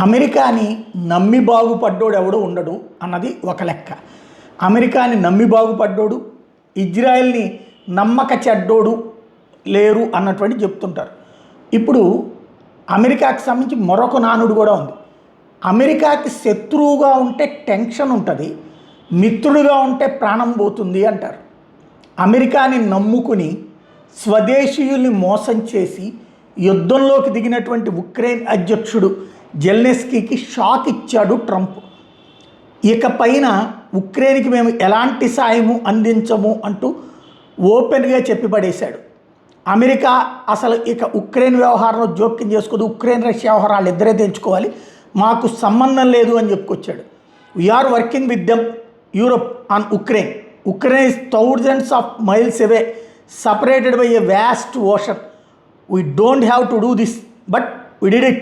అమెరికాని నమ్మి బాగుపడ్డోడు ఎవడు ఉండడు అన్నది ఒక లెక్క. అమెరికాని నమ్మి బాగుపడ్డోడు, ఇజ్రాయెల్ని నమ్మక చెడ్డోడు లేరు అన్నటువంటి చెప్తుంటారు. ఇప్పుడు అమెరికాకి సంబంధించి మరొక నానుడు కూడా ఉంది. అమెరికాకి శత్రువుగా ఉంటే టెన్షన్ ఉంటుంది, మిత్రుడుగా ఉంటే ప్రాణం పోతుంది అంటారు. అమెరికాని నమ్ముకుని స్వదేశీయుల్ని మోసం చేసి యుద్ధంలోకి దిగినటువంటి ఉక్రెయిన్ అధ్యక్షుడు జెలెన్స్కీకి షాక్ ఇచ్చాడు ట్రంప్. ఇకపైన ఉక్రెయిన్కి మేము ఎలాంటి సాయము అందించము అంటూ ఓపెన్గా చెప్పి పడేశాడు. అమెరికా అసలు ఇక ఉక్రెయిన్ వ్యవహారంలో జోక్యం చేసుకోదు, ఉక్రెయిన్ రష్యా వ్యవహారాలు ఇద్దరే తెంచుకోవాలి, మాకు సంబంధం లేదు అని చెప్పుకొచ్చాడు. We are working with them Europe on Ukraine. Ukraine is thousands of miles away, separated by a vast ocean. We don't have to do this, but we did it.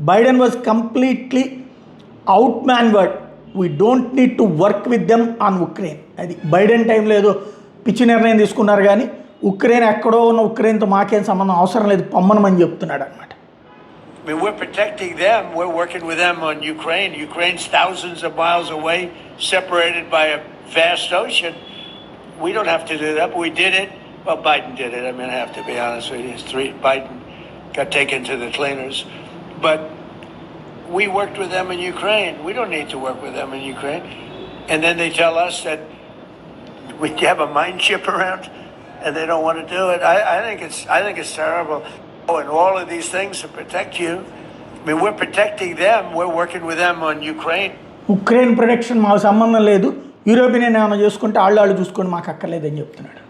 Biden was completely outmaneuvered. We don't need to work with them on Ukraine. అది Biden టైంలో ఏదో పిచ్చి నిర్ణయం తీసుకున్నారు, కానీ Ukraine ఎక్కడో ఉన్న ఉక్రెయిన్తో మాకేం సంబంధం అవసరం లేదు, పొమ్మనమని చెప్తున్నాడు అనమాట. I mean, we're protecting them. We're working with them on Ukraine. Ukraine's thousands of miles away, separated by a vast ocean. We don't have to do that, but we did it. Well, Biden did it. I mean, I have to be honest with you. Biden got taken to the cleaners. But we worked with them in Ukraine. We don't need to work with them in Ukraine. And then they tell us that we have a mine ship around and they don't want to do it. I think it's terrible. Oh, and all of these things to protect you. I mean, we're protecting them. We're working with them on Ukraine. Ukraine protection మాకు సంబంధం లేదు, European ఏమైనా చూసుకుంటే వాళ్ళు చూసుకొని మాకు అక్కర్లేదని చెప్తున్నాడు.